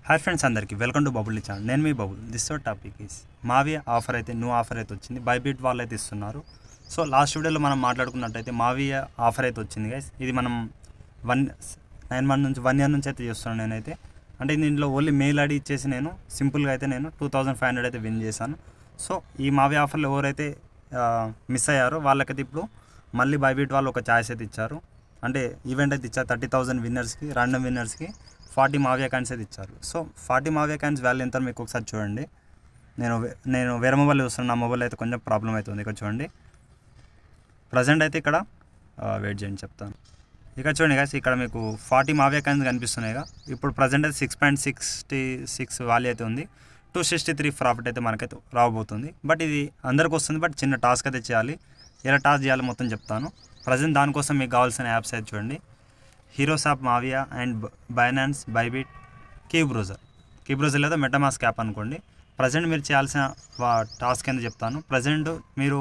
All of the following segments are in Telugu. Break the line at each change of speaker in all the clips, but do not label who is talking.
హాయ్ ఫ్రెండ్స్ అందరికీ వెల్కమ్ టు బబుల్ ఛానల్. నేను మీ Bubble. This topic is Mavia offer అయితే న్యూ ఆఫర్ అయితే వచ్చింది. బైబిట్ వాళ్ళు అయితే ఇస్తున్నారు. సో లాస్ట్ వీడియోలో మనం మాట్లాడుకున్నట్టయితే మావియా ఆఫర్ అయితే వచ్చింది గైస్. ఇది మనం 9 మంత్ నుంచి 1 ఇయర్ నుంచి అయితే చేస్తున్నాను నేనైతే. అంటే దీంట్లో ఓన్లీ మెయిల్ ఐడి ఇచ్చేసి నేను సింపుల్గా అయితే నేను 2500 అయితే విన్ చేశాను. సో ఈ మావియా ఆఫర్లో ఎవరైతే మిస్ అయ్యారో వాళ్ళకైతే ఇప్పుడు మళ్ళీ బైబిట్ వాళ్ళు ఒక ఛాయిస్ అయితే ఇచ్చారు. అంటే ఈవెంట్ అయితే ఇచ్చారు 30,000 విన్నర్స్కి, ర్యాండమ్ విన్నర్స్కి 40 మావియా కాయిన్స్ అయితే ఇచ్చారు. సో 40 మావియా కాయిన్స్ వాల్యూ ఎంత మీకు ఒకసారి చూడండి. నేను వేరే మొబైల్ చూస్తున్నాను, నా మొబైల్ అయితే కొంచెం ప్రాబ్లం అవుతుంది. ఇక్కడ చూడండి, ప్రజెంట్ అయితే ఇక్కడ వెయిట్ చేయండి చెప్తాను. ఇక్కడ చూడండి గాయస్, ఇక్కడ మీకు 40 మావియా కాయిన్స్ కనిపిస్తున్నాయిగా. ఇప్పుడు ప్రజెంట్ అయితే 6.66 వాల్యూ అయితే ఉంది. 263 ప్రాఫిట్ అయితే మనకైతే రాబోతుంది. బట్ ఇది అందరికి వస్తుంది, బట్ చిన్న టాస్క్ అయితే చేయాలి. ఎలా టాస్క్ చేయాలో మొత్తం చెప్తాను. ప్రజెంట్ దానికోసం మీకు కావాల్సిన యాప్స్ అయితే చూడండి. Heroes of Mavia and Binance, Bybit, కీ బ్రౌజర్ లేదా మెటామాస్క్ యాప్ అనుకోండి. ప్రజెంట్ మీరు చేయాల్సిన టాస్క్ కింద చెప్తాను. ప్రజెంట్ మీరు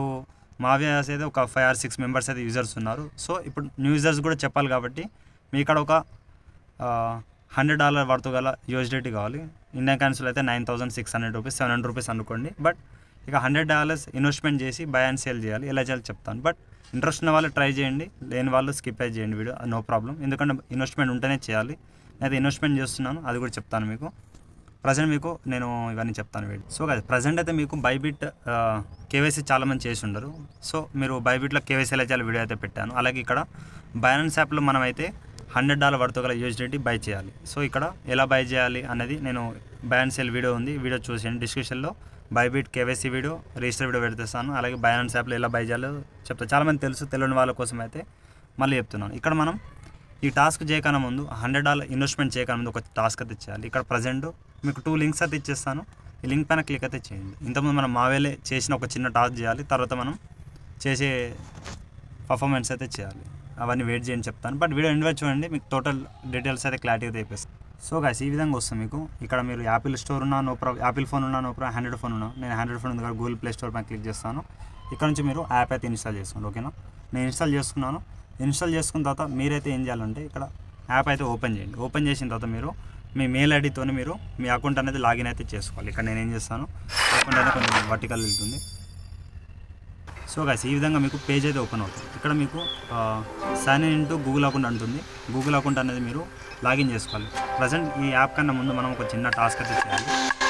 మావియాస్ అయితే ఒక 5 or 6 మెంబర్స్ అయితే యూజర్స్ ఉన్నారు. సో ఇప్పుడు న్యూ యూజర్స్ కూడా చెప్పాలి కాబట్టి మీ ఇక్కడ ఒక $100 వర్త్ గల యూఎస్డిటీ కావాలి. ఇండియన్ కరెన్సీలో అయితే 9,600 రూపీస్, 700 రూపీస్ అనుకోండి. బట్ ఇక $100 ఇన్వెస్ట్మెంట్ చేసి బై అండ్ సేల్ చేయాలి. ఎలా చేయాలో చెప్తాను. బట్ ఇంట్రెస్ట్ ఉన్న వాళ్ళు ట్రై చేయండి, లేని వాళ్ళు స్కిప్ అయి చేయండి వీడియో, నో ప్రాబ్లం. ఎందుకంటే ఇన్వెస్ట్మెంట్ ఉంటేనే చేయాలి. నేనైతే ఇన్వెస్ట్మెంట్ చేస్తున్నాను, అది కూడా చెప్తాను మీకు. ప్రజెంట్ మీకు నేను ఇవన్నీ చెప్తాను వీడియో. సో కదా, ప్రజెంట్ అయితే మీకు బైబిట్ కేవైసీ చాలామంది చేసి ఉండరు. సో మీరు బైబిట్లో కేవైసీ ఎలా చేయాలి వీడియో అయితే పెట్టాను. అలాగే ఇక్కడ బైనాన్స్ యాప్లో మనం అయితే $100 వర్త్ గల యూఎస్డిటీ బై చేయాలి. సో ఇక్కడ ఎలా బై చేయాలి అనేది నేను బై అండ్ సేల్ వీడియో ఉంది, వీడియో చూసేయండి. డిస్క్రిప్షన్లో Bybit KYC video, register video పెడతాను. అలాగే బైనాన్స్ యాప్లో ఎలా బై చేయాలో చెప్తాను. చాలామంది తెలుసు, తెలియని వాళ్ళ కోసం అయితే మళ్ళీ చెప్తున్నాను. ఇక్కడ మనం ఈ టాస్క్ చేయకన్నా ముందు $100 ఇన్వెస్ట్మెంట్ చేయకన్నా ముందు ఒక టాస్క్ అయితే చేయాలి. ఇక్కడ ప్రజెంట్ మీకు 2 లింక్స్ అయితే ఇచ్చేస్తాను. ఈ లింక్ పైన క్లిక్ అయితే చేయండి. ఇంతకుముందు మనం మావేలే చేసిన ఒక చిన్న టాస్క్ చేయాలి, తర్వాత మనం చేసే పర్ఫార్మెన్స్ అయితే చేయాలి. అవన్నీ వెయిట్ చేయండి చెప్తాను. బట్ వీడియో ఎండ్ వరకు చూడండి, మీకు టోటల్ డీటెయిల్స్ అయితే క్లారిటీ అయితే అయిపోతుంది. సో గాయ్స్, ఈ విధంగా వస్తుంది మీకు. ఇక్కడ మీరు యాపిల్ స్టోర్ ఉన్నా నో ప్రాబ్లం, యాపిల్ ఫోన్ ఉన్నా నో ప్రాబ్లం, ఆండ్రాయిడ్ ఫోన్ ఉన్నా, నేను ఆండ్రాయిడ్ ఫోన్ ఉంది కదా, గూగుల్ ప్లే స్టోర్ పైన క్లిక్ చేస్తాను. ఇక్కడ నుంచి మీరు యాప్ అయితే ఇన్స్టాల్ చేసుకోండి. ఓకేనా, నేను ఇన్స్టాల్ చేసుకున్నాను. ఇన్స్టాల్ చేసుకున్న తర్వాత మీరైతే ఏం చేయాలంటే ఇక్కడ యాప్ అయితే ఓపెన్ చేయండి. ఓపెన్ చేసిన తర్వాత మీరు మీ మెయిల్ ఐడితో మీరు మీ అకౌంట్ అనేది లాగిన్ అయితే చేసుకోవాలి. ఇక్కడ నేను ఏం చేస్తాను, అకౌంట్ అయితే కొంచెం వర్టికల్ వెళ్తుంది. సో గాయ్స్, ఈ విధంగా మీకు పేజ్ అయితే ఓపెన్ అవుతుంది. ఇక్కడ మీకు sign in to Google account అంటుంది. గూగుల్ అకౌంట్ అనేది మీరు లాగిన్ చేసుకోవాలి. ప్రజెంట్ ఈ యాప్ కన్నా ముందు మనం ఒక చిన్న టాస్క్ అయితే చేయాలి.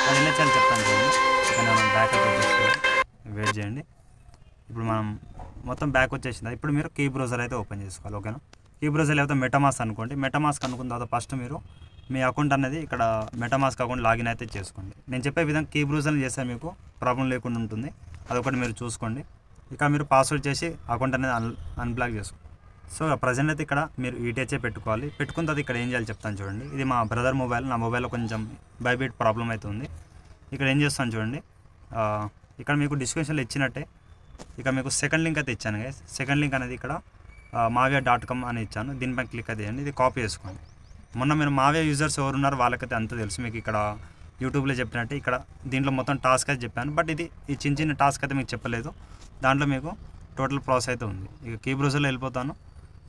అది ఎలా చేయాలి చెప్తాను చూడండి. ఇక్కడ మనం బ్యాక్ అయితే వచ్చేస్తుంది, వెయిట్ చేయండి. ఇప్పుడు మనం మొత్తం బ్యాక్ వచ్చేసింది. ఇప్పుడు మీరు కీ బ్రౌజర్ అయితే ఓపెన్ చేసుకోవాలి. ఓకేనా, కీ బ్రౌజర్ లేకపోతే మెటామాస్క్ అనుకోండి. మెటామాస్క్ అనుకున్న తర్వాత ఫస్ట్ మీరు మీ అకౌంట్ అనేది ఇక్కడ మెటామాస్క్ అకౌంట్ లాగిన్ అయితే చేసుకోండి. నేను చెప్పే విధంగా కీ బ్రౌజర్ని చేస్తే మీకు ప్రాబ్లం లేకుండా ఉంటుంది. అదొకటి మీరు చూసుకోండి. ఇక మీరు పాస్వర్డ్ చేసి అకౌంట్ అనేది అన్బ్లాక్ చేసుకోండి. సో ప్రజెంట్ అయితే ఇక్కడ మీరు ఈటీహెచ్ పెట్టుకోవాలి. పెట్టుకున్న తర్వాత ఇక్కడ ఏం చేయాలి చెప్తాను చూడండి. ఇది మా బ్రదర్ మొబైల్, నా మొబైల్లో కొంచెం బైబిట్ ప్రాబ్లం అవుతుంది. ఇక్కడ ఏం చేస్తాను చూడండి. ఇక్కడ మీకు డిస్క్రిప్షన్లో ఇచ్చినట్టే ఇక మీకు సెకండ్ లింక్ అయితే ఇచ్చాను గైస్. సెకండ్ లింక్ అనేది ఇక్కడ maavia.com అని ఇచ్చాను. దీనిపైన క్లిక్ అయితే చేయండి. ఇది కాపీ చేసుకోండి. మొన్న మీరు మావియా యూజర్స్ ఎవరు ఉన్నారు వాళ్ళకైతే అంత తెలుసు. మీకు ఇక్కడ యూట్యూబ్లో చెప్పినట్టే ఇక్కడ దీంట్లో మొత్తం టాస్క్ అయితే చెప్పాను. బట్ ఇది ఈ చిన్న చిన్న టాస్క్ అయితే మీకు చెప్పలేదు. దాంట్లో మీకు టోటల్ ప్రాసెస్ అయితే ఉంది. ఇక కీ బ్రౌజర్లో వెళ్ళిపోతాను.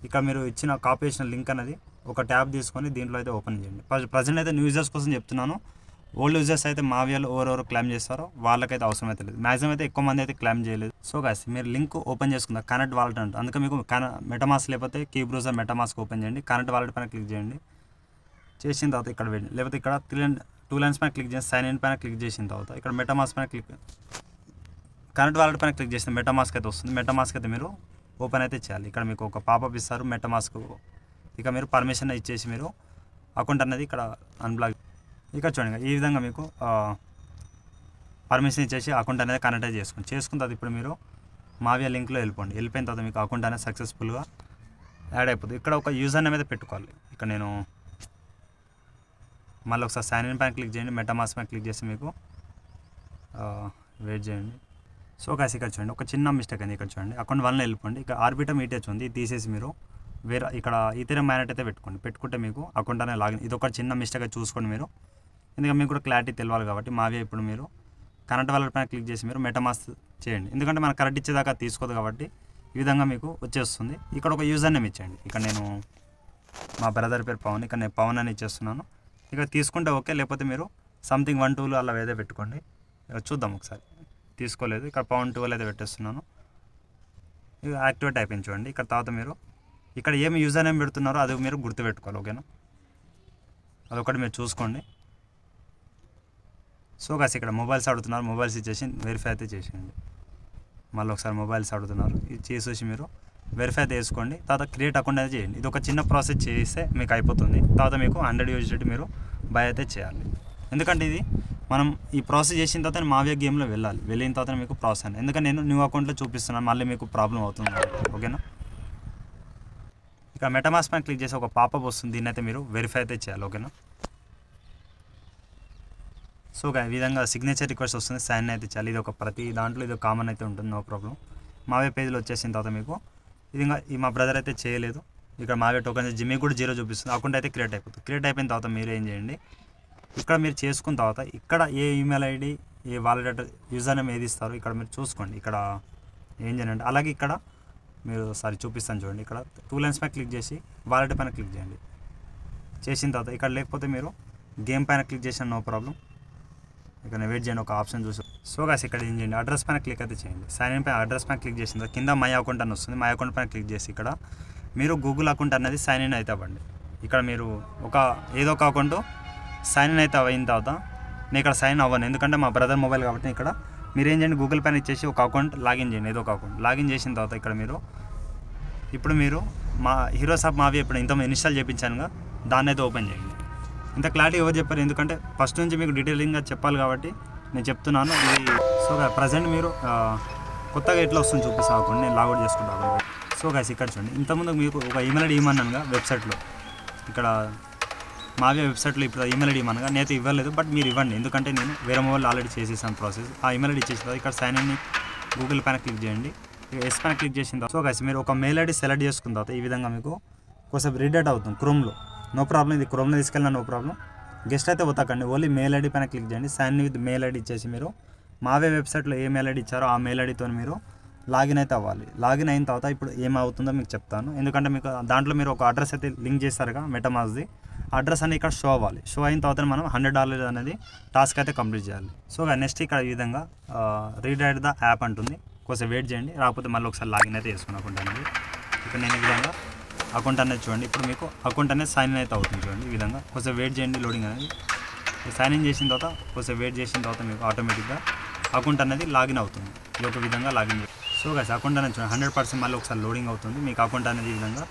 ఇక మీరు ఇచ్చిన కాపీ చేసిన లింక్ అనేది ఒక ట్యాబ్ తీసుకొని దీంట్లో అయితే ఓపెన్ చేయండి. ప్రజెంట్ అయితే న్యూ యూజర్స్ కోసం చెప్తున్నాను. ఓల్డ్ యూజర్స్ అయితే మావియాలో ఎవరెవరు క్లైమ్ చేస్తారో వాళ్ళకైతే అవసరం అయితే లేదు. మ్యాక్సిమం అయితే ఎక్కువ మంది అయితే క్లైమ్ చేయలేదు. సో గాయ్స్, మీరు లింక్ ఓపెన్ చేసుకుందాం, కనెక్ట్ వాలెట్ అంటే. అందుకే మీకు మెటామాస్క్ లేకపోతే కీ బ్రౌజర్ మెటామాస్క్ ఓపెన్ చేయండి. కనెక్ట్ వాలెట్ పైన క్లిక్ చేయండి. చేసిన తర్వాత ఇక్కడ వేయండి, లేకపోతే ఇక్కడ 2 లైన్స్ పైన క్లిక్ చేసి సైన్ ఇన్ పైన క్లిక్ చేసిన తర్వాత ఇక్కడ మెటామాస్క్ పైన కనెక్ట్ వాలెట్ పైన క్లిక్ చేసిన మెటామాస్క్ అయితే వస్తుంది. మెటామాస్క్ అయితే మీరు ఓపెన్ అయితే చేయాలి. ఇక్కడ మీకు ఒక పాపప్ ఇస్తారు మెటామాస్క్. ఇక మీరు పర్మిషన్ ఇచ్చేసి మీరు అకౌంట్ అనేది ఇక్కడ అన్బ్లాక్. ఇక్కడ చూడండి, ఈ విధంగా మీకు పర్మిషన్ ఇచ్చేసి అకౌంట్ అనేది కనెక్ట్ అయితే చేసుకున్న తర్వాత ఇప్పుడు మీరు మావియా లింక్లో వెళ్ళిపోండి. వెళ్ళిపోయిన తర్వాత మీకు అకౌంట్ అనేది సక్సెస్ఫుల్గా యాడ్ అయిపోతుంది. ఇక్కడ ఒక యూజర్ నేమ్ అయితే పెట్టుకోవాలి. ఇక్కడ నేను మళ్ళీ ఒకసారి సైన్ ఇన్ పైన క్లిక్ చేయండి. మెటామాస్క్ పైన క్లిక్ చేసి మీకు వెయిట్ చేయండి. సో గాయ్స్, ఇక్కడ చూడండి ఒక చిన్న మిస్టేక్ అయింది. ఇక్కడ చూడండి అకౌంట్ 1లో వెళ్ళిపోండి. ఇక్కడ ఆర్బిటమ్ ఈటీహెచ్ ఉంది, తీసేసి మీరు వేరే ఇక్కడ ఈథెరియం మైనెట్ అయితే పెట్టుకోండి. పెట్టుకుంటే మీకు అకౌంట్ అనేది లాగిన్. ఇది ఒక చిన్న మిస్టేక్ అయితే చూసుకోండి మీరు, ఎందుకంటే మీకు కూడా క్లారిటీ తెలియాలి కాబట్టి. మావియా ఇప్పుడు మీరు కనెక్ట్ వాలెట్ పైన క్లిక్ చేసి మీరు మెటామాస్క్ చేయండి. ఎందుకంటే మనం కరెక్ట్ ఇచ్చేదాకా తీసుకోదు కాబట్టి ఈ విధంగా మీకు వచ్చేస్తుంది. ఇక్కడ ఒక యూజర్ నేమ్ ఇచ్చేయండి. ఇక్కడ నేను మా బ్రదర్ పేరు పవన్, ఇక్కడ నేను పవన్ అని ఇచ్చేస్తున్నాను. ఇక తీసుకుంటే ఓకే, లేకపోతే మీరు సంథింగ్ 1 2 అలా ఏదో పెట్టుకోండి. ఇక చూద్దాం ఒకసారి. తీసుకోలేదు, ఇక్కడ 0.12 అయితే పెట్టేస్తున్నాను. ఇది యాక్టివేట్ అయిపోయింది చూడండి. ఇక్కడ తర్వాత మీరు ఇక్కడ ఏమి యూజర్ నేమ్ పెడుతున్నారో అది మీరు గుర్తుపెట్టుకోవాలి, ఓకేనా. అదొకటి మీరు చూసుకోండి. సో గాయ్స్ ఇక్కడ మొబైల్స్ అడుగుతున్నారు, మొబైల్స్ ఇచ్చేసి వెరిఫై అయితే చేసేయండి. మళ్ళీ ఒకసారి మొబైల్స్ అడుగుతున్నారు, ఇది చేసేసి మీరు వెరిఫై అయితే వేసుకోండి. తర్వాత క్రియేట్ అకౌంట్ అయితే చేయండి. ఇది ఒక చిన్న ప్రాసెస్ చేస్తే మీకు అయిపోతుంది. తర్వాత మీకు 100 USDT మీరు బై అయితే చేయాలి. ఎందుకంటే ఇది మనం ఈ ప్రాసెస్ చేసిన తర్వాత మావియా గేమ్లో వెళ్ళాలి. వెళ్ళిన తర్వాత మీకు ప్రాసెస్ అని, ఎందుకంటే నేను న్యూ అకౌంట్లో చూపిస్తున్నాను, మళ్ళీ మీకు ప్రాబ్లం అవుతుంది, ఓకేనా. ఇక మెటామాస్క్ పైన క్లిక్ చేసి ఒక పాపప్ వస్తుంది, దీన్ని అయితే మీరు వెరిఫై అయితే చేయాలి, ఓకేనా. సో ఈ విధంగా సిగ్నేచర్ రిక్వెస్ట్ వస్తుంది, సైన్ అయితే చేయాలి. ఇది ఒక ప్రతి దాంట్లో ఇది కామన్ అయితే ఉంటుంది, నో ప్రాబ్లం. మావే పేజ్లో వచ్చేసిన తర్వాత మీకు ఇది ఈ మా బ్రదర్ అయితే చేయలేదు. ఇక్కడ మావే టోకెన్ జిమ్మి కూడా 0 చూపిస్తుంది, అకౌంట్ అయితే క్రియేట్ అయిపోతుంది. క్రియేట్ అయిపోయిన తర్వాత మీరు ఏం చేయండి, ఇక్కడ మీరు చేసుకున్న తర్వాత ఇక్కడ ఏ email ID A wallet user name ఏది ఇస్తారో ఇక్కడ మీరు చూసుకోండి. ఇక్కడ ఏం చేయండి, అలాగే ఇక్కడ మీరు చూపిస్తాను చూడండి. ఇక్కడ 2 లైన్స్ పైన క్లిక్ చేసి వాలెట్ పైన క్లిక్ చేయండి. చేసిన తర్వాత ఇక్కడ లేకపోతే మీరు గేమ్ పైన క్లిక్ చేసిన నో ప్రాబ్లం. ఇక్కడ వెయిట్ చేయండి, ఒక ఆప్షన్ చూసి. సో గాయ్స్ ఇక్కడ ఏం చేయండి, అడ్రస్ పైన క్లిక్ అయితే చేయండి. సైన్ ఇన్ పైన అడ్రస్ పైన క్లిక్ చేసిన తర్వాత కింద మై అకౌంట్ అని వస్తుంది, మై అకౌంట్ పైన క్లిక్ చేసి ఇక్కడ మీరు గూగుల్ అకౌంట్ అనేది సైన్ ఇన్ అయితే అవ్వండి. ఇక్కడ మీరు ఏదో ఒక అకౌంట్ సైన్ ఇన్ అయితే అయిన తర్వాత నేను ఇక్కడ సైన్ అవ్వను, ఎందుకంటే మా బ్రదర్ మొబైల్ కాబట్టి. ఇక్కడ మీరు ఏం చేయండి, గూగుల్ పైన ఇచ్చేసి ఒక అకౌంట్ లాగిన్ చేయండి, ఏదో ఒక అకౌంట్ లాగిన్ చేసిన తర్వాత ఇక్కడ ఇప్పుడు మీరు మా హీరోస్ ఆఫ్ మావి ఇప్పుడు ఇంత ఇన్స్టాల్ చేయించానుగా, దాన్ని అయితే ఓపెన్ చేయండి. ఇంత క్లారిటీ ఎవరు చెప్పారు, ఎందుకంటే ఫస్ట్ నుంచి మీకు డీటెయిలింగ్గా చెప్పాలి కాబట్టి నేను చెప్తున్నాను ఇది. సో ప్రజెంట్ మీరు కొత్తగా ఎట్లా వస్తుంది చూపిస్తా అకౌంట్, నేను లాగౌట్ చేసుకుంటాను. సో గాయ్స్ ఇక్కడ చూడండి, ఇంతకుముందు మీకు ఒక ఈమెయిల్ ఐడి ఇవ్వమన్నానుగా వెబ్సైట్లో, ఇక్కడ మావే వెబ్సైట్లో ఇప్పుడు ఈమెయిల్ ఐడి ఇవ్వమనగా నేనైతే ఇవ్వలేదు, బట్ మీరు ఇవ్వండి, ఎందుకంటే నేను వేరే మొబైల్ ఆల్రెడీ చేసేసాను ప్రాసెస్. ఆ ఈమెయిల్ ఐడి ఇచ్చేసిన తర్వాత ఇక్కడ సైన్ ఇన్ గూగుల్ పైన క్లిక్ చేయండి. ఎస్ పైన క్లిక్ చేసిన తర్వాత సో గాయ్స్ మీరు ఒక మెయిల్ ఐడి సెలెక్ట్ చేసుకున్న తర్వాత ఈ విధంగా మీకు కొంచెం రీడేట్ అవుతుంది క్రోమ్లో, నో ప్రాబ్లం. ఇది క్రోమ్లో తీసుకెళ్ళినా నో ప్రాబ్లం. గెస్ట్ అయితే పోతాకండి, ఓన్లీ మెయిల్ ఐడి పైన క్లిక్ చేయండి. సైన్ విత్ మెయిల్ ఐడి ఇచ్చేసి మీరు మావే వెబ్సైట్లో ఏ మెయిల్ ఐడి ఇచ్చారో ఆ మెయిల్ ఐడితో మీరు లాగిన్ అయితే అవ్వాలి. లాగిన్ అయిన తర్వాత ఇప్పుడు ఏమవుతుందో మీకు చెప్తాను, ఎందుకంటే మీకు దాంట్లో మీరు ఒక అడ్రస్ అయితే లింక్ చేస్తారుగా మెటామాస్క్ది, అడ్రస్ అనేది ఇక్కడ షో అవ్వాలి. షో అయిన తర్వాత మనం $100 అనేది టాస్క్ అయితే కంప్లీట్ చేయాలి. సో నెక్స్ట్ ఇక్కడ ఈ విధంగా రీడైట్ ద యాప్ అంటుంది, కొంచెం వెయిట్ చేయండి, రాకపోతే మళ్ళీ ఒకసారి లాగిన్ అయితే చేసుకుని అకౌంట్ అనేది. ఇక్కడ నేను ఈ విధంగా అకౌంట్ అనేది చూడండి, ఇప్పుడు మీకు అకౌంట్ అనేది సైన్ ఇన్ అయితే అవుతుంది చూడండి. ఈ విధంగా కొంచెం వెయిట్ చేయండి, లోడింగ్ అనేది. సైన్ ఇన్ చేసిన తర్వాత కొంచెం వెయిట్ చేసిన తర్వాత మీకు ఆటోమేటిక్గా అకౌంట్ అనేది లాగిన్ అవుతుంది. ఇది ఒక విధంగా లాగిన్. సో గైస్ అకౌంట్ అనేది చూడండి 100% మళ్ళీ ఒకసారి లోడింగ్ అవుతుంది. మీకు అకౌంట్ అనేది ఈ విధంగా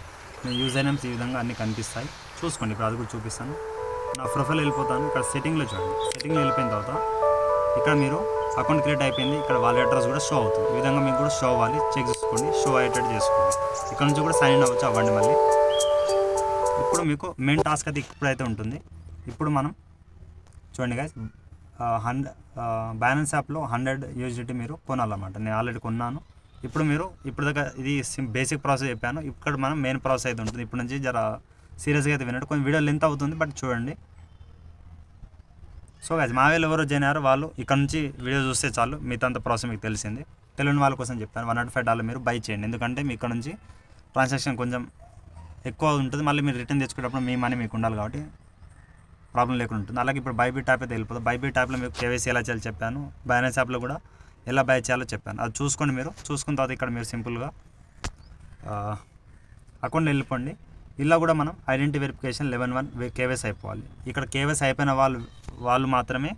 మీ యూజర్ నేమ్స్ ఈ విధంగా అన్నీ కనిపిస్తాయి, చూసుకోండి. ఇప్పుడు అది కూడా చూపిస్తాను. నా ప్రొఫైల్ వెళ్ళిపోతాను, ఇక్కడ సెట్టింగ్లో చూడండి. సెట్టింగ్లో వెళ్ళిపోయిన తర్వాత ఇక్కడ మీరు అకౌంట్ క్రియేట్ అయిపోయింది, ఇక్కడ వాళ్ళ అడ్రస్ కూడా షో అవుతుంది. ఈ విధంగా మీకు కూడా షో అవ్వాలి, చెక్ చేసుకోండి, షో అయ్యేటట్టు చేసుకోండి. ఇక్కడ నుంచి కూడా సైన్ ఇన్ అవ్వండి మళ్ళీ. ఇప్పుడు మీకు మెయిన్ టాస్క్ అయితే ఇప్పుడైతే ఉంటుంది. ఇప్పుడు మనం చూడండి గైస్, బ్యాలెన్స్ యాప్లో 100 USDT మీరు కొనాలన్నమాట. నేను ఆల్రెడీ కొన్నాను. ఇప్పుడు దాకా ఇది బేసిక్ ప్రాసెస్ చెప్పాను. ఇక్కడ మనం మెయిన్ ప్రాసెస్ అయితే ఉంటుంది. ఇప్పుడు నుంచి జర సీరియస్గా అయితే వినట్టు, కొంచెం వీడియో లెంత్ అవుతుంది, బట్ చూడండి. సో గైస్ మావేలు ఎవరో జాయిన్ అయ్యారో వాళ్ళు ఇక్కడ నుంచి వీడియో చూస్తే చాలు, మిగతా ప్రాసెస్ మీకు తెలిసింది. తెలియని వాళ్ళ కోసం చెప్పాను, $105 మీరు బై చేయండి, ఎందుకంటే మీ ఇక్కడ నుంచి ట్రాన్సాక్షన్ కొంచెం ఎక్కువ ఉంటుంది. మళ్ళీ మీరు రిటర్న్ తెచ్చుకునేటప్పుడు మీ మనీ మీకు ఉండాలి కాబట్టి ప్రాబ్లం లేకుండా ఉంటుంది. అలాగే ఇప్పుడు బైబిట్ యాప్ అయితే వెళ్ళిపోతుంది. బైబిట్ యాప్లో మీకు కేవైసీ ఎలా చేయాలో చెప్పాను, బైనాన్స్ యాప్లో కూడా ఎలా బై చేయాలో చెప్పాను. అది చూసుకోండి. మీరు చూసుకున్న తర్వాత ఇక్కడ మీరు సింపుల్గా అకౌంట్ వెళ్ళిపోండి. ఇలా కూడా మనం ఐడెంటిటీ వెరిఫికేషన్ 11 కేవైసీ అయిపోవాలి. ఇక్కడ కేవైసీ అయిపోయిన వాళ్ళు మాత్రమే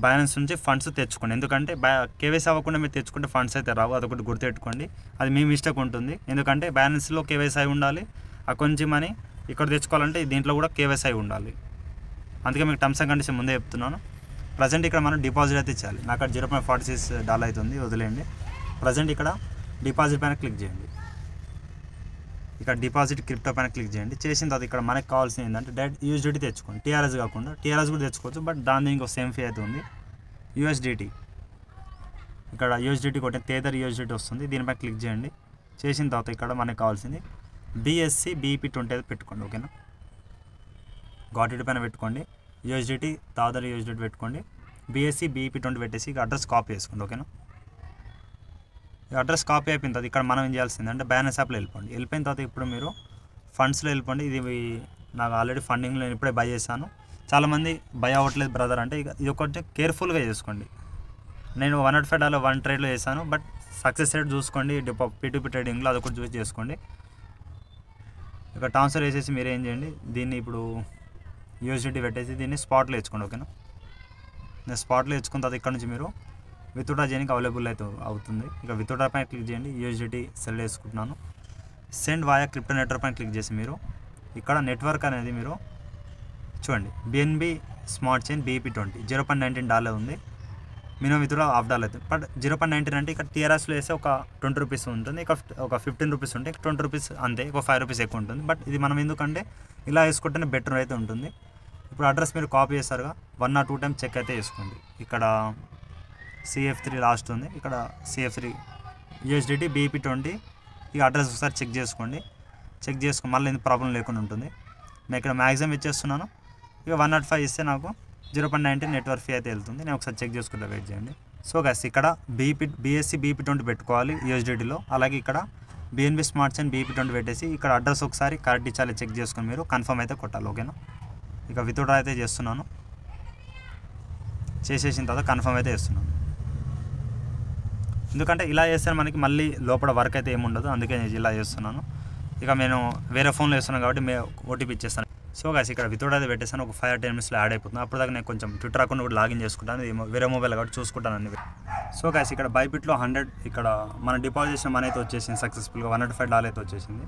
బైనాన్స్ నుంచి ఫండ్స్ తెచ్చుకోండి, ఎందుకంటే కేవైసీ అవ్వకుండా మీరు తెచ్చుకుంటే ఫండ్స్ అయితే రావు, అదొకటి గుర్తుపెట్టుకోండి. అది మీ మిస్టేక్ ఉంటుంది, ఎందుకంటే బ్యాలెన్స్లో కేవైసీ అయి ఉండాలి. అకౌంట్ నుంచి మనీ ఇక్కడ తెచ్చుకోవాలంటే దీంట్లో కూడా కేవైసీ అయి ఉండాలి. అందుకే మీకు టర్మ్స్ అండ్ కండిషన్ ముందే చెప్తున్నాను. ప్రజెంట్ ఇక్కడ మనం డిపాజిట్ అయితే ఇచ్చాలి. నాకు అక్కడ $0.46 అవుతుంది, వదిలేయండి. ప్రజెంట్ ఇక్కడ డిపాజిట్ పైన క్లిక్ చేయండి. ఇక్కడ డిపాజిట్ క్రిప్టో పైన క్లిక్ చేయండి. చేసిన తర్వాత ఇక్కడ మనకు కావాల్సింది ఏంటంటే డైరెక్ట్ USDT తెచ్చుకోండి. TRS కాకుండా TRS కూడా తెచ్చుకోవచ్చు, బట్ దాని ఇంకో సేమ్ ఫీ అయితే ఉంది. USDT ఇక్కడ USDT కొట్టిన తేదర్ USDT వస్తుంది, దీనిపై క్లిక్ చేయండి. చేసిన తర్వాత ఇక్కడ మనకు కావాల్సింది BSC BEP20 అయితే పెట్టుకోండి, ఓకేనా. గాట్ పైన పెట్టుకోండి, USDT తాదర్ USDT పెట్టుకోండి, BSC BEP20 పెట్టేసి అడ్రస్ కాపీ చేసుకోండి, ఓకేనా. అడ్రస్ కాపీ అయిపోయిన తర్వాత ఇక్కడ మనం ఏం చేయాల్సింది అంటే బ్యాలెన్స్ యాప్లో వెళ్ళిపోయిన తర్వాత ఇప్పుడు మీరు ఫండ్స్లో వెళ్ళిపోండి. ఇది నాకు ఆల్రెడీ ఫండింగ్లో నేను ఇప్పుడే బై చేశాను. చాలామంది భయ అవ్వట్లేదు బ్రదర్ అంటే ఇక ఇది ఒకటి కేర్ఫుల్గా చేసుకోండి. నేను $105 1 ట్రేడ్లో చేశాను, బట్ సక్సెస్ రేట్ చూసుకోండి. P2P ట్రేడింగ్లో అదొకటి చూసి చేసుకోండి. ఇక ట్రాన్స్ఫర్ వేసేసి మీరు ఏం చేయండి, దీన్ని ఇప్పుడు USDT పెట్టేసి దీన్ని స్పాట్లో వేసుకోండి. ఓకేనా, నేను స్పాట్లో వేసుకున్న తర్వాత ఇక్కడ నుంచి మీరు విత్డ్రా చేయడానికి అవైలబుల్ అయితే అవుతుంది. ఇక విత్డ్రా పైన క్లిక్ చేయండి. USDT సెల్ వేసుకుంటున్నాను. సెండ్ వాయా క్రిప్టో నెట్వర్క్ పైన క్లిక్ చేసి మీరు ఇక్కడ నెట్వర్క్ అనేది మీరు చూడండి. BNB స్మార్ట్ చైన్ BEP20 $0.19 ఉంది. మినిమం విత్డ్రా $1 అవుతుంది. బట్ 0.19 అంటే ఇక్కడ TRSలో వేస్తే ఒక ₹20 ఉంటుంది, ఇక ఒక ₹15 ఉంటే ₹20 అంతే, ఒక ₹5 ఎక్కువ ఉంటుంది. బట్ ఇది మనం ఎందుకంటే ఇలా వేసుకుంటేనే బెటర్ అయితే ఉంటుంది. ఇప్పుడు అడ్రస్ మీరు కాపీ చేస్తారుగా 1 or 2 టైమ్స్ చెక్ అయితే వేసుకోండి. ఇక్కడ CF3 లాస్ట్ ఉంది, ఇక్కడ CF3 USDT BEP20 ఈ అడ్రస్ ఒకసారి చెక్ చేసుకోండి. చెక్ చేసుకుని మళ్ళీ ఎందుకు ప్రాబ్లం లేకుండా ఉంటుంది. నేను ఇక్కడ మ్యాక్సిమం ఇచ్చేస్తున్నాను. ఇక 105 ఇస్తే నాకు 0.19 నెట్వర్క్ ఫీ అయితే వెళ్తుంది. నేను ఒకసారి చెక్ చేసుకుంటా, వెయిట్ చేయండి. సో గైస్ ఇక్కడ BSC BEP20 పెట్టుకోవాలి USDTలో. అలాగే ఇక్కడ BNB స్మార్ట్ చైన్ BEP20 పెట్టేసి ఇక్కడ అడ్రస్ ఒకసారి కరెక్ట్ ఇచ్చాలి చెక్ చేసుకొని మీరు కన్ఫర్మ్ అయితే కొట్టాలి. ఓకేనా, ఇక విత్డ్రా అయితే చేస్తున్నాను. చేసేసిన తర్వాత కన్ఫర్మ్ అయితే చేస్తున్నాను. ఎందుకంటే ఇలా చేస్తే మనకి మళ్ళీ లోపల వర్క్ అయితే ఏముండదు, అందుకే నేను ఇలా చేస్తున్నాను. ఇక నేను వేరే ఫోన్లో వేస్తున్నాను కాబట్టి OTP ఇచ్చేస్తాను. సో గైస్ ఇక్కడ విత్డ్రా అయితే పెట్టేస్తాను. ఒక 5 or 10 minutesలో యాడ్ అయిపోతుంది. అప్పుడు దాకా నేను కొంచెం ట్విట్టర్ అకౌంట్ కూడా లాగిన్ చేసుకుంటాను. ఇది వేరే మొబైల్ కాబట్టి చూసుకుంటాను అన్ని. సో గైస్ ఇక్కడ బైబిట్లో 100 ఇక్కడ మన డిపాజిట్ చేసిన మనీ అయితే వచ్చేసింది సక్సెస్ఫుల్గా. $105 అయితే వచ్చేసింది.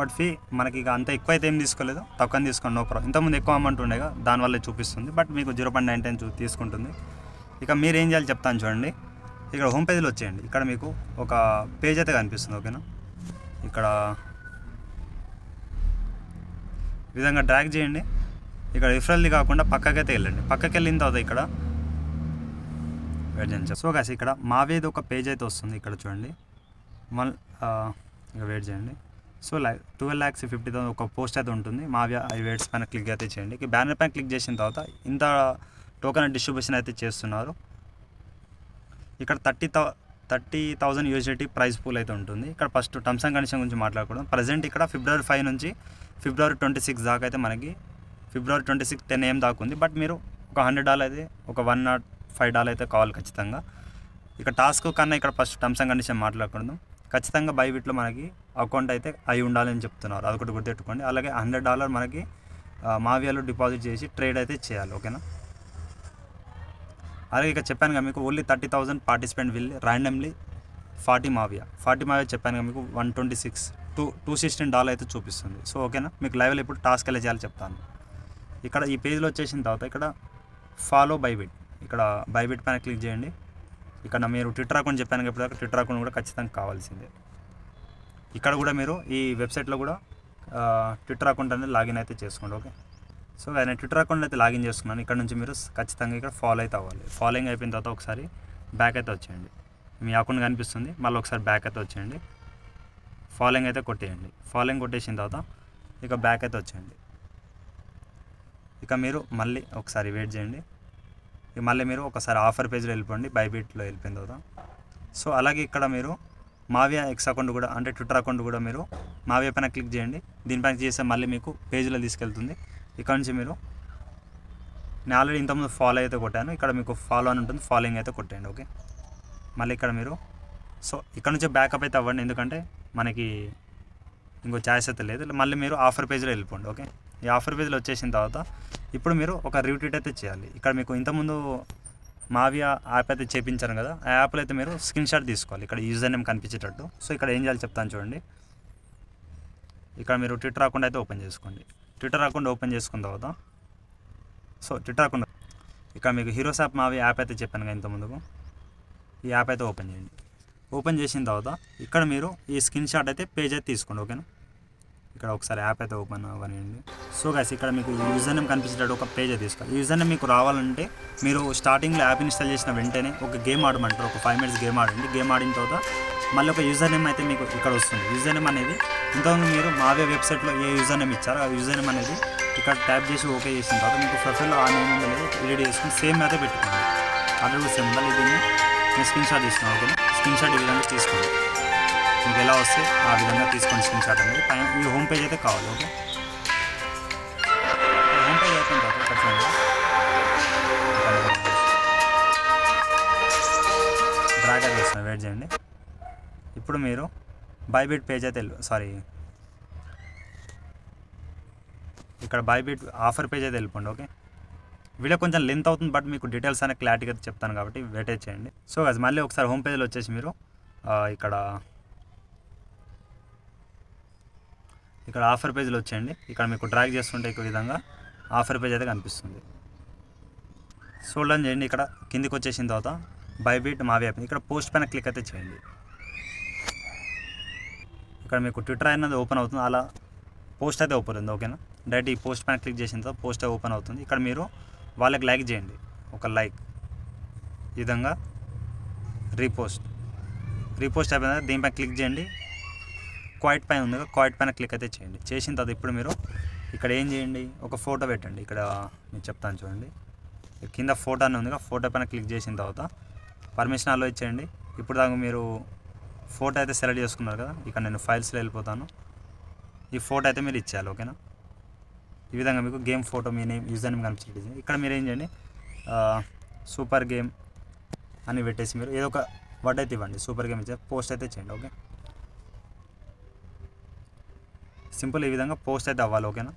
బట్ ఫీ మనకి ఇక అంత ఎక్కువ అయితే ఏం తీసుకోలేదు, తక్కువ తీసుకోండి, నో ప్రాబ్లం. ఇంతకుముందు ఎక్కువ అమౌంట్ ఉండేగా దానివల్ల చూపిస్తుంది, బట్ మీకు 0.19 తీసుకుంటుంది. ఇక మీరు ఏం చేయాలి చెప్తాను చూడండి. ఇక్కడ హోమ్ పేజ్లో వచ్చేయండి. ఇక్కడ మీకు ఒక పేజ్ అయితే కనిపిస్తుంది. ఓకేనా, ఇక్కడ ఈ విధంగా డ్రాగ్ చేయండి. ఇక్కడ రిఫరల్ది కాకుండా పక్కకైతే వెళ్ళండి. పక్కకి వెళ్ళిన తర్వాత ఇక్కడ వెయిట్ చేయండి. సో గాయ్స్ ఇక్కడ మావేది ఒక పేజ్ అయితే వస్తుంది. ఇక్కడ చూడండి, ఇక వెయిట్ చేయండి. సో 12,50,000 ఒక పోస్ట్ అయితే ఉంటుంది. మావ్యా ఐవేట్స్ పైన క్లిక్ అయితే చేయండి. ఈ బ్యానర్ పైన క్లిక్ చేసిన తర్వాత ఇంత టోకెన్ డిస్ట్రిబ్యూషన్ అయితే చేస్తున్నారు. ఇక్కడ 30,000 USDT ప్రైస్ పూల్ అయితే ఉంటుంది. ఇక్కడ ఫస్ట్ టర్మ్స్ అండ్ కండిషన్ గురించి మాట్లాడుకోవడం. ప్రజెంట్ ఇక్కడ February 5 నుంచి February 26 దాకా అయితే మనకి February 26 10 AM దాకా ఉంది. బట్ మీరు ఒక $100 అయితే ఒక $105 అయితే కావాలి ఖచ్చితంగా. ఇక టాస్క్ కన్నా ఇక్కడ ఫస్ట్ టర్మ్స్ అండ్ కండిషన్ మాట్లాడుకుందాం. ఖచ్చితంగా బైబిట్లో మనకి అకౌంట్ అయితే అయి ఉండాలని చెప్తున్నారు, అదొకటి గుర్తుపెట్టుకోండి. అలాగే $100 మనకి మావియాలో డిపాజిట్ చేసి ట్రేడ్ అయితే చేయాలి. ఓకేనా, అలాగే ఇక చెప్పాను కదా మీకు ఓన్లీ 30,000 పార్టిసిపెంట్ విల్ ర్యాండమ్లీ 40 మావియా చెప్పాను కదా మీకు $216 అయితే చూపిస్తుంది. సో ఓకేనా, మీకు లైవ్లో ఇప్పుడు టాస్క్ ఎలా చేయాలో చెప్తాను. ఇక్కడ ఈ పేజ్లో వచ్చేసిన తర్వాత ఇక్కడ ఫాలో బైబిట్, ఇక్కడ బైబిట్ పైన క్లిక్ చేయండి. ఇక్కడ మీరు ట్విట్టర్ అకౌంట్ చెప్పాను కదా ఇప్పుడు ట్విట్టర్ అకౌంట్ కూడా ఖచ్చితంగా కావాల్సిందే. ఇక్కడ కూడా మీరు ఈ వెబ్సైట్లో కూడా ట్విట్టర్ అకౌంట్ అనేది లాగిన్ అయితే చేసుకోండి. ఓకే, సో నేను ట్విట్టర్ అకౌంట్ అయితే లాగిన్ చేసుకున్నాను. ఇక్కడ నుంచి మీరు ఖచ్చితంగా ఇక్కడ ఫాలో అయితే అవ్వాలి. ఫాలోయింగ్ అయిపోయిన తర్వాత ఒకసారి బ్యాక్ అయితే వచ్చేయండి. మీ అకౌంట్ కనిపిస్తుంది, మళ్ళీ ఒకసారి బ్యాక్ అయితే వచ్చేయండి. ఫాలోయింగ్ అయితే కొట్టేయండి. ఫాలోయింగ్ కొట్టేసిన తర్వాత ఇక బ్యాక్ అయితే వచ్చేయండి. ఇక మీరు మళ్ళీ ఒకసారి వెయిట్ చేయండి. ఇక మళ్ళీ మీరు ఒకసారి ఆఫర్ పేజ్లో వెళ్ళిపోండి, బైబిట్లో వెళ్ళిపోయిన తర్వాత. సో అలాగే ఇక్కడ మీరు మావియా ఎక్స్ అకౌంట్ కూడా అంటే ట్విట్టర్ అకౌంట్ కూడా మీరు మావియా పైన క్లిక్ చేయండి. దీనిపైన చేస్తే మళ్ళీ మీకు పేజ్లో తీసుకెళ్తుంది. ఇక్కడ నుంచి మీరు నేను ఆల్రెడీ ఇంతకుముందు ఫాలో అయితే కొట్టాను, ఇక్కడ మీకు ఫాలో అని ఉంటుంది, ఫాలోయింగ్ అయితే కొట్టండి. ఓకే, మళ్ళీ ఇక్కడ మీరు సో ఇక్కడ నుంచి బ్యాకప్ అయితే అవ్వండి, ఎందుకంటే మనకి ఇంకో ఛాయిస్ అయితే లేదు. మళ్ళీ మీరు ఆఫర్ పేజ్లో వెళ్ళిపోండి. ఓకే, ఈ ఆఫర్ పేజ్లో వచ్చేసిన తర్వాత ఇప్పుడు మీరు ఒక రీట్వీట్ అయితే చేయాలి. ఇక్కడ మీకు ఇంతకుముందు మావియా యాప్ అయితే చేయించాను కదా, ఆ యాప్లో అయితే మీరు స్క్రీన్ షాట్ తీసుకోవాలి, ఇక్కడ యూజర్ నేమ్ కనిపించేటట్టు. సో ఇక్కడ ఏం చేయాలి చెప్తాను చూడండి. ఇక్కడ మీరు ట్విట్టర్ అకౌంట్ అయితే ఓపెన్ చేసుకోండి. ట్విట్టర్ అకౌంట్ ఓపెన్ చేసుకున్న తర్వాత సో ట్విట్టర్ అకౌంట్ ఇక్కడ మీకు హీరోస్ యాప్ మావి యాప్ అయితే చెప్పాను కదా ఇంతకుముందుకు, ఈ యాప్ అయితే ఓపెన్ చేయండి. ఓపెన్ చేసిన తర్వాత ఇక్కడ మీరు ఈ స్క్రీన్ షాట్ అయితే పేజ్ అయితే తీసుకోండి. ఓకేనా, ఇక్కడ ఒకసారి యాప్ అయితే ఓపెన్ అవ్వనివ్వండి. సో గైస్ ఇక్కడ మీకు యూజర్ నేమ్ కనిపించేటట్టు ఒక పేజ్ అయితే తీసుకోవాలి. యూజర్ నేమ్ మీకు రావాలంటే మీరు స్టార్టింగ్లో యాప్ ఇన్స్టాల్ చేసిన వెంటనే ఒక గేమ్ ఆడమంటారు, ఒక 5 minutes గేమ్ ఆడండి. గేమ్ ఆడిన తర్వాత మళ్ళీ ఒక యూజర్ నేమ్ అయితే మీకు ఇక్కడ వస్తుంది. యూజర్ నేమ్ అనేది ఇంతకుముందు మీరు మావే వెబ్సైట్లో ఏ యూజర్ నేమ్ ఇచ్చారో ఆ యూజర్ నేమ్ అనేది ఇక్కడ ట్యాప్ చేసి ఓకే చేసిన తర్వాత మీకు ప్రొఫైల్లో ఆ నేమ్ ఉందో లేదో ఎడిట్ చేసుకుని సేమ్ అయితే పెట్టుకోండి. ఆల్రెడీ సేమ్ ఉందా దీన్ని నేను స్క్రీన్ షాట్ తీసుకున్నాను. ఓకే, స్క్రీన్ షాట్ ఈ విధంగా తీసుకోండి. మీకు ఎలా వస్తే ఆ విధంగా తీసుకోండి స్క్రీన్ షాట్ అనేది. పైన ఈ హోమ్ పేజ్ అయితే కావాలి. ఓకే, హోమ్ పేజ్ అయిపోయిన తర్వాత ఇప్పుడు మీరు బైబిట్ పేజ్ అయితే ఇక్కడ బైబిట్ ఆఫర్ పేజ్ అయితే వెళ్ళిపోండి. ఓకే, వీడియో కొంచెం లెంత్ అవుతుంది, బట్ మీకు డీటెయిల్స్ అనే క్లారిటీగా చెప్తాను కాబట్టి వెయిట్ చేయండి. సో గైస్ మళ్ళీ ఒకసారి హోమ్ పేజ్లో వచ్చేసి మీరు ఇక్కడ ఆఫర్ పేజ్లో వచ్చేయండి. ఇక్కడ మీకు డ్రాగ్ చేస్తుంటే ఈ విధంగా ఆఫర్ పేజ్ అయితే కనిపిస్తుంది. సోల్డన్ చేయండి. ఇక్కడ కిందికి వచ్చేసిన తర్వాత బైబిట్ మావి యాప్ ఇక్కడ పోస్ట్ పైన క్లిక్ అయితే చేయండి. ఇక్కడ మీకు ట్విట్టర్ అనేది ఓపెన్ అవుతుంది, అలా పోస్ట్ అయితే ఓపెన్ అవుతుంది. ఓకేనా, డైరెక్ట్ ఈ పోస్ట్ పైన క్లిక్ చేసిన తర్వాత పోస్ట్ ఓపెన్ అవుతుంది. ఇక్కడ మీరు వాళ్ళకి లైక్ చేయండి, ఒక లైక్ ఈ విధంగా రీపోస్ట్ అయిపోయిన తర్వాత దీనిపైన క్లిక్ చేయండి. క్వైట్ పైన ఉంది, క్వైట్ పైన క్లిక్ అయితే చేయండి. చేసిన తర్వాత ఇప్పుడు మీరు ఇక్కడ ఏం చేయండి, ఒక ఫోటో పెట్టండి. ఇక్కడ నేను చెప్తాను చూడండి, కింద ఫోటో అని ఉంది, ఫోటో పైన క్లిక్ చేసిన తర్వాత పర్మిషన్ అలో ఇచ్చేయండి. ఇప్పుడు దాకా మీరు ఫోటో అయితే సెలెక్ట్ చేసుకున్నారు కదా, ఇక్కడ నేను ఫైల్స్లో వెళ్ళిపోతాను. ఈ ఫోటో అయితే మీరు ఇచ్చేయాలి. ఓకేనా, ఈ విధంగా మీకు గేమ్ ఫోటో మీ నేమ్ యూజర్ నేమ్ కనిపించింది. ఇక్కడ మీరు ఏం చేయండి, సూపర్ గేమ్ అని పెట్టేసి మీరు ఏదో ఒక వర్డ్ అయితే ఇవ్వండి, సూపర్ గేమ్ ఇచ్చే పోస్ట్ అయితే చేయండి. ఓకే, సింపుల్ ఈ విధంగా పోస్ట్ అయితే అవ్వాలి. ఓకేనా,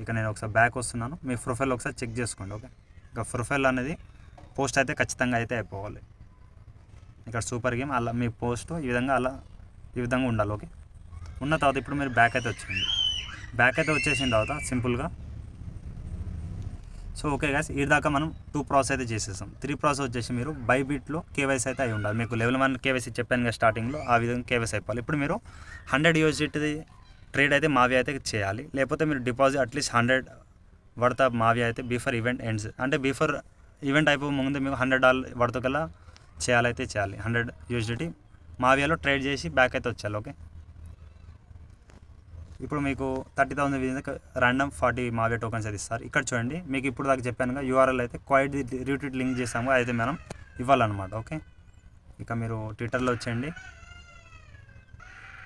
ఇక నేను ఒకసారి బ్యాక్ వస్తున్నాను, మీ ప్రొఫైల్ ఒకసారి చెక్ చేసుకోండి. ఓకే, ఇక ప్రొఫైల్ అనేది పోస్ట్ అయితే ఖచ్చితంగా అయితే అయిపోవాలి. ఇక్కడ సూపర్ గేమ్ అలా మీ పోస్ట్ ఈ విధంగా ఉండాలి. ఓకే, ఉన్న తర్వాత ఇప్పుడు మీరు బ్యాక్ అయితే వచ్చింది. బ్యాక్ అయితే వచ్చేసిన తర్వాత సింపుల్గా సో ఓకే గాయ్స్, ఈ దాకా మనం 2 ప్రాసెస్ అయితే చేసేసాం. 3 ప్రాసెస్ వచ్చేసి మీరు బైబిట్లో కేవైసీ అయితే అయి ఉండాలి. మీకు లెవెల్ 1 కేవైసీ చెప్పాను కదా స్టార్టింగ్లో, ఆ విధంగా కేవైసీ అయిపోవాలి. ఇప్పుడు మీరు 100 USDT ట్రేడ్ అయితే మావి అయితే చేయాలి, లేకపోతే మీరు డిపాజిట్ అట్లీస్ట్ 100 వర్త్ ఆఫ్ మావి అయితే బిఫోర్ ఈవెంట్ ఎండ్స్, అంటే బిఫోర్ ఈవెంట్ అయిపోయే ముందు మీకు $100 వర్త్ కల్లా చేయాలి. 100 USDT మావియాలో ట్రేడ్ చేసి బ్యాక్ అయితే వచ్చేయాలి. ఓకే, ఇప్పుడు మీకు 30,000 విధంగా ర్యాండమ్ 40 మావియా టోకెన్స్ అయితే ఇస్తారు. ఇక్కడ చూడండి, మీకు ఇప్పుడు దాకా చెప్పానుగా URL అయితే క్వైట్ రీట్వీట్ లింక్ చేసాము, అయితే మనం ఇవ్వాలన్నమాట. ఓకే, ఇక మీరు ట్విట్టర్లో వచ్చేయండి.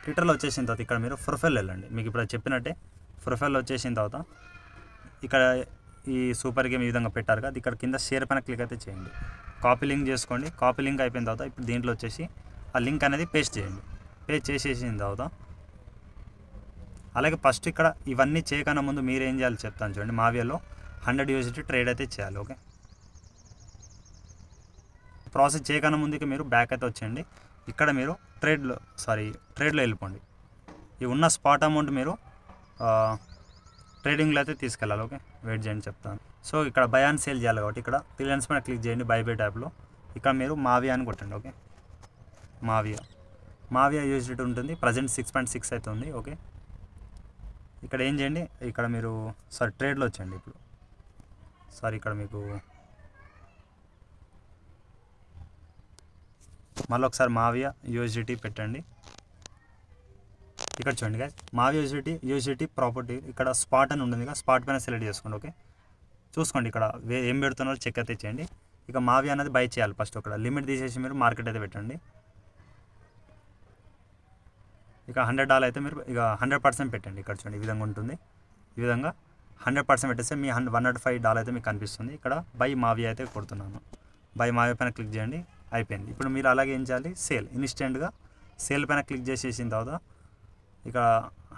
ట్విట్టర్లో వచ్చేసిన తర్వాత ఇక్కడ మీరు ప్రొఫైల్ వెళ్ళండి. మీకు ఇప్పుడు చెప్పినట్టే ప్రొఫైల్లో వచ్చేసిన తర్వాత ఇక్కడ ఈ సూపర్ గేమ్ ఈ విధంగా పెట్టారు కదా, ఇక్కడ కింద షేర్ పైన క్లిక్ అయితే చేయండి. కాపీ లింక్ చేసుకోండి. కాపీ లింక్ అయిపోయిన తర్వాత ఇప్పుడు దీంట్లో వచ్చేసి ఆ లింక్ అనేది పేస్ట్ చేయండి. పేస్ట్ చేసేసిన తర్వాత అలాగే ఫస్ట్ ఇక్కడ ఇవన్నీ చేయకన్నా ముందు మీరు ఏం చేయాలి చెప్తాను చూడండి. మావియాలో 100 USDT ట్రేడ్ అయితే చేయాలి. ఓకే, ప్రాసెస్ చేయకన్నా ముందుకి మీరు బ్యాక్ అయితే వచ్చేయండి. ఇక్కడ మీరు ట్రేడ్లో వెళ్ళిపోండి. ఈ ఉన్న స్పాట్ అమౌంట్ మీరు ట్రేడింగ్లో అయితే తీసుకెళ్ళాలి. ఓకే, వెయిట్ చేయండి చెప్తాను. సో ఇక్కడ బై అండ్ సేల్ చేయాలి కాబట్టి ఇక్కడ క్లియరెన్స్ పైన క్లిక్ చేయండి. బైబిట్ యాప్లో ఇక్కడ మీరు మావియా అని కొట్టండి. ఓకే, మావియా USDT ఉంటుంది, ప్రజెంట్ 6.6 అయితే ఉంది. ఓకే, ఇక్కడ ఏం చేయండి, ఇక్కడ మీరు ట్రేడ్లో వచ్చండి. ఇప్పుడు ఇక్కడ మీకు మళ్ళీ ఒకసారి మావియా USDT పెట్టండి. ఇక్కడ చూడండి గాయ్స్, మావియా USDT ప్రాపర్టీ ఇక్కడ స్పాట్ అని ఉంటుంది కదా, స్పాట్ పైన సెలెక్ట్ చేసుకోండి. ఓకే, చూసుకోండి ఇక్కడ ఏం పెడుతున్నారో చెక్ అయితే చేయండి. ఇక మావియా అనేది బై చేయాలి. ఫస్ట్ ఇక్కడ లిమిట్ తీసేసి మీరు మార్కెట్ అయితే పెట్టండి. ఇక $100 అయితే మీరు ఇక 100% పెట్టండి. ఇక్కడ చూడండి ఈ విధంగా ఉంటుంది. ఈ విధంగా 100% పెట్టేస్తే మీ $105 అయితే మీకు కనిపిస్తుంది. ఇక్కడ బై మావియా అయితే కొడుతున్నాను. బై మావియా పైన క్లిక్ చేయండి, అయిపోయింది. ఇప్పుడు మీరు అలాగే ఏం చేయాలి, ఇన్స్టెంట్గా సేల్ పైన క్లిక్ చేసేసిన తర్వాత ఇక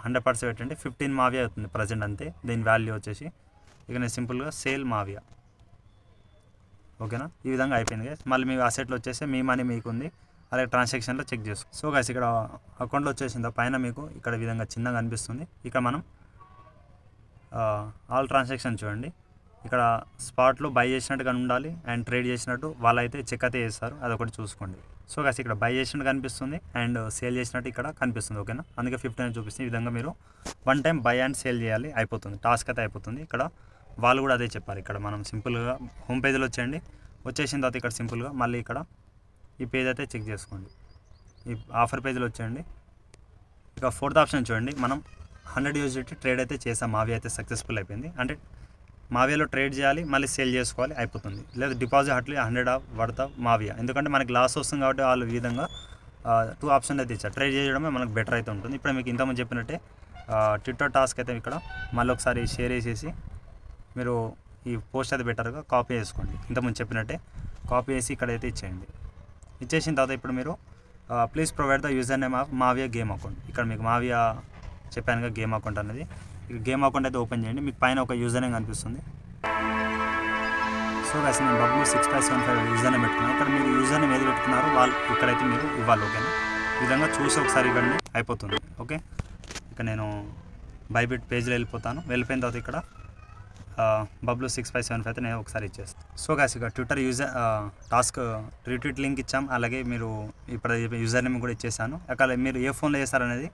100% పెట్టండి. 15 మావియా అవుతుంది ప్రజెంట్ అంతే, దీని వాల్యూ వచ్చేసి. ఇక నేను సింపుల్గా సేల్ మావియా. ఓకేనా, ఈ విధంగా అయిపోయింది గైస్. మళ్ళీ మీ అసెట్లో వచ్చేసి మీ మనీ మీకు ఉంది, అలాగే ట్రాన్సాక్షన్లో చెక్ చేసుకో. సో గైస్ ఇక్కడ అకౌంట్లో వచ్చేసింది పైన మీకు ఇక్కడ విధంగా చిన్నగా అనిపిస్తుంది. ఇక మనం ఆల్ ట్రాన్సాక్షన్ చూడండి, ఇక్కడ స్పాట్లో బై చేసినట్టుగా ఉండాలి అండ్ ట్రేడ్ చేసినట్టు వాళ్ళైతే చెక్ అయితే చేస్తారు, అదొకటి చూసుకోండి. సో గైస్ ఇక్కడ బై చేసినట్టు కనిపిస్తుంది అండ్ సేల్ చేసినట్టు ఇక్కడ కనిపిస్తుంది. ఓకేనా, అందుకే 15 చూపిస్తుంది. ఈ విధంగా మీరు 1 టైం బై అండ్ సేల్ చేయాలి, అయిపోతుంది, టాస్క్ అయితే అయిపోతుంది. ఇక్కడ వాళ్ళు కూడా అదే చెప్పారు. ఇక్కడ మనం సింపుల్గా హోమ్ పేజ్లో వచ్చేయండి. వచ్చేసిన తర్వాత ఇక్కడ సింపుల్గా మళ్ళీ ఇక్కడ ఈ పేజ్ అయితే చెక్ చేసుకోండి. ఈ ఆఫర్ పేజ్లో వచ్చేయండి. ఇక 4th ఆప్షన్ చూడండి, మనం 100 USDT ట్రేడ్ అయితే చేసాం, మావియా అయితే సక్సెస్ఫుల్ అయిపోయింది. అంటే మావియాలో ట్రేడ్ చేయాలి, మళ్ళీ సేల్ చేసుకోవాలి, అయిపోతుంది. లేదా డిపాజిట్ అట్లీ 100 వర్త్ ఆఫ్ మావియా, ఎందుకంటే మనకి లాస్ వస్తుంది కాబట్టి వాళ్ళు ఈ విధంగా 2 ఆప్షన్ అయితే ఇచ్చారు. ట్రేడ్ చేయడమే మనకు బెటర్ అయితే ఉంటుంది. ఇప్పుడు మీకు ఇంతకుముందు చెప్పినట్టే ట్విట్టర్ టాస్క్ అయితే ఇక్కడ మళ్ళీ ఒకసారి షేర్ చేసేసి మీరు ఈ పోస్ట్ అయితే బెటర్గా కాపీ చేసుకోండి. ఇంతకుముందు చెప్పినట్టే కాపీ చేసి ఇక్కడైతే ఇచ్చేయండి. ఇచ్చేసిన తర్వాత ఇప్పుడు మీరు please provide the user name of Mavia game account. ఇక్కడ మీకు మావియా చెప్పానుగా గేమ్ అకౌంట్ అనేది. ఇక గేమ్ అకౌంట్ అయితే ఓపెన్ చేయండి. మీకు పైన ఒక యూజర్ నేమ్ కనిపిస్తుంది. సో గైస్ నేను బబ్లు 6575 యూజర్ నేమ్ పెట్టుకున్నాను. ఇక్కడ మీరు యూజర్ నేమ్ ఏది పెట్టుకున్నారో వాళ్ళు ఇక్కడైతే మీరు ఇవ్వాలి. ఓకేనా, ఈ విధంగా చూసి ఒకసారి ఇవ్వండి, అయిపోతుంది. ఓకే, ఇక నేను బైబిట్ పేజ్లో వెళ్ళిపోయిన తర్వాత ఇక్కడ బబ్లు 6575 అయితే నేను ఒకసారి ఇచ్చేస్తాను. సో గైస్ ఇక Twitter user task retweet link ఇచ్చాం, అలాగే మీరు ఇప్పుడు యూజర్ నేమ్ కూడా ఇచ్చేసాను. అక్కడ మీరు ఏ ఫోన్లో చేస్తారనేది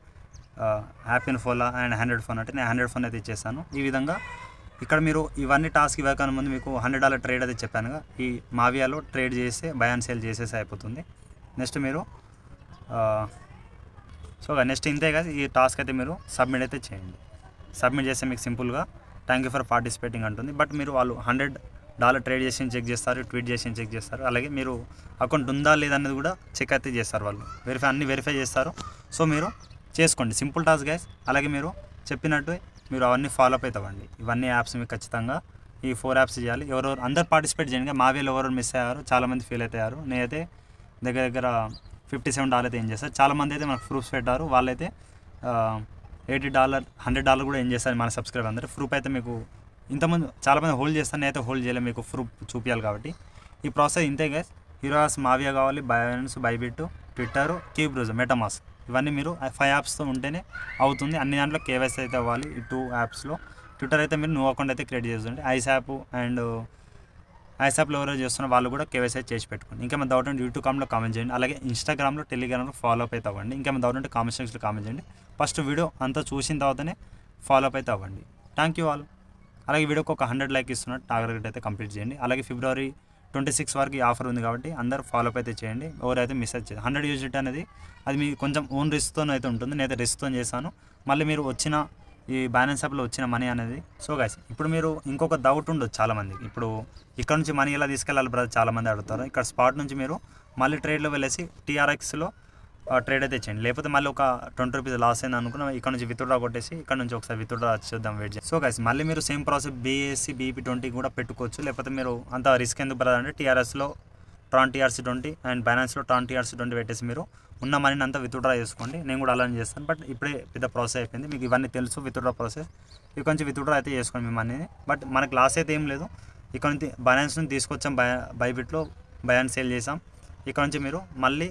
యాపిల్ ఫోన్లా అండ్ ఆండ్రాయిడ్ ఫోన్ అంటే నేను ఆండ్రాయిడ్ ఫోన్ అయితే ఇచ్చేసాను. ఈ విధంగా ఇక్కడ మీరు ఇవన్నీ టాస్క్ ఇవ్వకనే ముందు మీకు $100 ట్రేడ్ అయితే చెప్పానుగా, ఈ మావియాలో ట్రేడ్ చేస్తే బై అండ్ సేల్ చేసేసి అయిపోతుంది. నెక్స్ట్ మీరు సో నెక్స్ట్ ఇంతే కదా, ఈ టాస్క్ అయితే మీరు సబ్మిట్ అయితే చేయండి. సబ్మిట్ చేస్తే మీకు సింపుల్గా థ్యాంక్ యూ ఫర్ పార్టిసిపేటింగ్ అంటుంది. బట్ మీరు వాళ్ళు $100 ట్రేడ్ చేసి చెక్ చేస్తారు, ట్వీట్ చేసి చెక్ చేస్తారు, అలాగే మీరు అకౌంట్ ఉందా లేదనేది కూడా చెక్ అయితే చేస్తారు. వాళ్ళు అన్నీ వెరిఫై చేస్తారు. సో మీరు చేసుకోండి, సింపుల్ టాస్క్ గైస్. అలాగే మీరు చెప్పినట్టు మీరు అవన్నీ ఫాలో అప్ అవుతామండి. ఇవన్నీ యాప్స్ మీకు ఖచ్చితంగా ఈ 4 యాప్స్ చేయాలి. ఎవరెవరు అందరు పార్టిసిపేట్ చేయండి. మావేలో ఎవరెవరు మిస్ అయ్యారు, చాలామంది ఫెయిల్ అవుతారు. నేనైతే దగ్గర $57 అయితే ఏం చేస్తారు. చాలామంది అయితే మనకు ప్రూఫ్స్ పెట్టారు. వాళ్ళైతే $80 $100 కూడా ఏం చేస్తారు మన సబ్స్క్రైబర్ అందరూ. ప్రూఫ్ అయితే మీకు ఇంతకుముందు చాలామంది హోల్డ్ చేస్తాను, నేనైతే హోల్డ్ చేయలేదు, మీకు ప్రూఫ్ చూపించాలి కాబట్టి. ఈ ప్రాసెస్ ఇంతే గైస్. హీరోస్ మావియా కావాలి, బైనాన్స్, బైబిట్, ట్విట్టర్, క్యూబ్రోజ్, మెటామాస్క్, ఇవన్నీ మీరు 5 యాప్స్తో ఉంటేనే అవుతుంది. అన్ని దాంట్లో కేవైసీ అయితే అవ్వాలి. ఈ 2 యాప్స్లో ట్విట్టర్ అయితే మీరు న్యూ అకౌంట్ అయితే క్రియేట్ చేస్తుంటే ఐస్ యాప్ అండ్ ఐస్ యాప్లో ఎవరో చేస్తున్న వాళ్ళు కూడా కేవైసీ అయితే చేసి పెట్టుకోండి. ఇంకేమైనా డౌట్ ఉంటే యూట్యూబ్ కామెంట్లో కామెంట్ చేయండి. అలాగే ఇన్స్టాగ్రామ్లో, టెలిగ్రామ్లో ఫాలో అప్ అయితే అవ్వండి. ఇంకేమైనా డౌట్ ఉంటే కామెంట్ సెక్షన్లో కామెంట్ చేయండి. ఫస్ట్ వీడియో అంతా చూసిన తర్వాతనే ఫాలో అప్ అయితే అవ్వండి. Thank you all. అలాగే వీడియోకి ఒక 100 లైక్ ఇస్తున్నట్టు టార్గెట్ అయితే కంప్లీట్ చేయండి. అలాగే February 26 వరకు ఈ ఆఫర్ ఉంది కాబట్టి అందరూ ఫాలో అప్ అయితే చేయండి. ఎవరైతే మిస్ అయితే 100 యూజిట్ అనేది అది మీ కొంచెం ఓన్ రిస్క్తో అయితే ఉంటుంది. నేనైతే రిస్క్తో చేశాను. మళ్ళీ మీరు వచ్చిన ఈ బ్యాలెన్స్ యాప్లో వచ్చిన మనీ అనేది. సో గైస్ ఇప్పుడు మీరు ఇంకొక డౌట్ ఉండొచ్చు చాలామంది, ఇప్పుడు ఇక్కడ నుంచి మనీ ఎలా తీసుకెళ్ళాలి బ్రదర్ చాలామంది అడుగుతారు. ఇక్కడ స్పాట్ నుంచి మీరు మళ్ళీ ట్రేడ్లో వెళ్ళేసి TRXలో ట్రేడ్ అయితే చేయండి. లేకపోతే మళ్ళీ ఒక ₹20 లాస్ అయింది అనుకున్న ఇక్కడ నుంచి విత్డ్రా కొట్టేసి ఇక్కడ నుంచి ఒకసారి విత్డ్రా చూద్దాం, వెయిట్ చేయండి. సో గైస్ మళ్ళీ మీరు సేమ్ ప్రాసెస్ BSC BP20 కూడా పెట్టుకోవచ్చు. లేకపోతే మీరు అంత రిస్క్ ఎందుకు బ్రదర్ అంటే TRSలో ట్రాన్ TRC20 అండ్ బైనాన్స్లో ట్రాన్ TRC20 పెట్టేసి మీరు ఉన్న మనీని అంతా విత్డ్రా చేసుకోండి. నేను కూడా అలానే చేస్తాను. బట్ ఇప్పుడే పెద్ద ప్రాసెస్ అయిపోయింది, మీకు ఇవన్నీ తెలుసు విత్డ్రా ప్రాసెస్. ఇక్కడ నుంచి విత్డ్రా అయితే చేసుకోండి మీ మనీని. బట్ మనకు లాస్ అయితే ఏం లేదు. ఇక్కడ నుంచి బైనాన్స్ నుంచి తీసుకొచ్చాం, బైబిట్లో బై అండ్ సేల్ చేసాం. ఇక్కడ నుంచి మీరు మళ్ళీ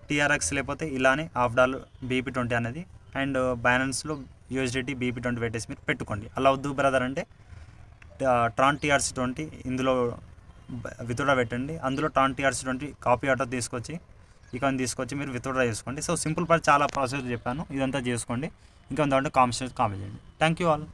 TRX లేకపోతే ఇలానే $1 BP20 అనేది అండ్ బైనాన్స్లో USDT BP20 పెట్టేసి మీరు పెట్టుకోండి. అలా వద్దు బ్రదర్ అంటే ట్రాన్ TRC20 ఇందులో విత్డ్రా పెట్టండి. అందులో ట్రాన్ TRC20 కాపీ ఆర్డర్ తీసుకొచ్చి ఇక్కడ తీసుకొచ్చి మీరు విత్డ్రా చేసుకోండి. సో సింపుల్ చాలా ప్రాసెస్ చెప్పాను, ఇదంతా చేసుకోండి. ఇంకా కామెంట్ చేయండి. Thank you all.